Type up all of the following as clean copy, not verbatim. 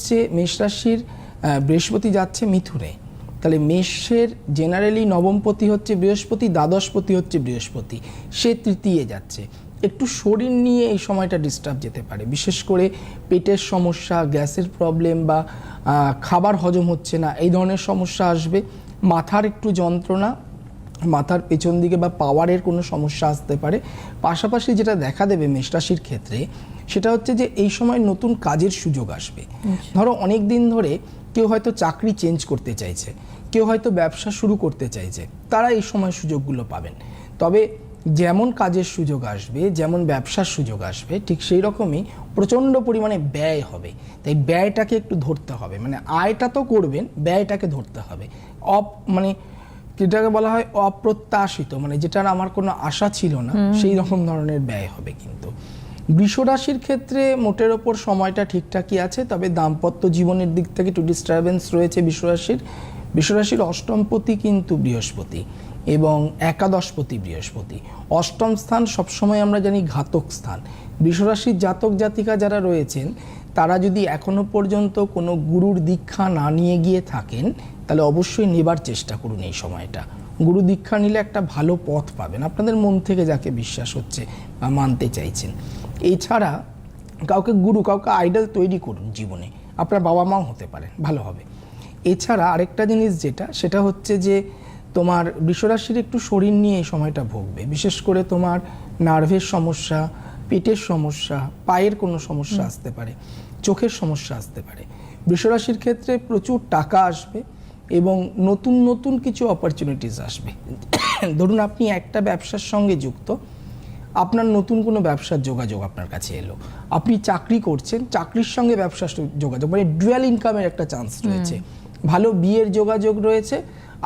হচ্ছে মেষ রাশির বৃহস্পতি যাচ্ছে মিথুনে, তাহলে মেষের জেনারেলি নবমপতি হচ্ছে বৃহস্পতি, দ্বাদশপতি হচ্ছে বৃহস্পতি, সে তৃতীয় যাচ্ছে। একটু শরীর নিয়ে এই সময়টা ডিস্টার্ব যেতে পারে, বিশেষ করে পেটের সমস্যা, গ্যাসের প্রবলেম বা খাবার হজম হচ্ছে না, এই ধরনের সমস্যা আসবে। মাথার একটু যন্ত্রণা, মাথার পেছন দিকে বা পাওয়ারের কোনো সমস্যা আসতে পারে। পাশাপাশি যেটা দেখা দেবে মেষ রাশির ক্ষেত্রে সেটা হচ্ছে যে এই সময় নতুন কাজের সুযোগ আসবে। ধরো অনেক দিন ধরে কেউ হয়তো চাকরি চেঞ্জ করতে চাইছে, কেউ হয়তো ব্যবসা শুরু করতে চাইছে, তারা এই সময় সুযোগগুলো পাবেন। তবে যেমন কাজের সুযোগ আসবে, যেমন ব্যবসার সুযোগ আসবে, ঠিক সেই রকমই প্রচণ্ড পরিমাণে ব্যয় হবে। তাই ব্যয়টাকে একটু ধরতে হবে, মানে আয়টা তো করবেন, ব্যয়টাকে ধরতে হবে। মানে যেটাকে বলা হয় অপ্রত্যাশিত, মানে যেটার আমার কোনো আশা ছিল না, সেই রকম ধরনের ব্যয় হবে। কিন্তু বৃষ রাশির ক্ষেত্রে মোটের ওপর সময়টা ঠিকঠাকই আছে, তবে দাম্পত্য জীবনের দিক থেকে একটু ডিস্টারবেন্স রয়েছে বৃষ রাশির অষ্টমপতি কিন্তু বৃহস্পতি এবং একাদশপতি বৃহস্পতি। অষ্টম স্থান সবসময় আমরা জানি ঘাতক স্থান। বৃষ রাশির জাতক জাতিকা যারা রয়েছেন তারা যদি এখনো পর্যন্ত কোনো গুরুর দীক্ষা না নিয়ে গিয়ে থাকেন তাহলে অবশ্যই নেবার চেষ্টা করুন এই সময়টা। গুরু দীক্ষা নিলে একটা ভালো পথ পাবেন, আপনাদের মন থেকে যাকে বিশ্বাস হচ্ছে বা মানতে চাইছেন। এছাড়া কাউকে আইডল তৈরি করুন জীবনে, আপনার বাবা মাও হতে পারেন, ভালো হবে। এছাড়া আরেকটা জিনিস সেটা হচ্ছে যে তোমার বৃষ রাশির একটু শরীর নিয়ে এই সময়টা ভুগবে, বিশেষ করে তোমার নার্ভের সমস্যা, পেটের সমস্যা, পায়ের কোনো সমস্যা আসতে পারে, চোখের সমস্যা আসতে পারে। বৃষ রাশির ক্ষেত্রে প্রচুর টাকা আসবে এবং নতুন নতুন কিছু অপরচুনিটিস আসবে। ধরুন আপনি একটা ব্যবসার সঙ্গে যুক্ত, আপনার নতুন কোনো ব্যবসার যোগাযোগ আপনার কাছে এলো, আপনি চাকরি করছেন, চাকরির সঙ্গে ব্যবসার যোগাযোগ, মানে ডুয়াল ইনকামের একটা চান্স রয়েছে। ভালো বিয়ের যোগাযোগ রয়েছে,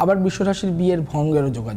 আবার বৃষ রাশির বিয়ের ভঙ্গেরও যোগাযোগ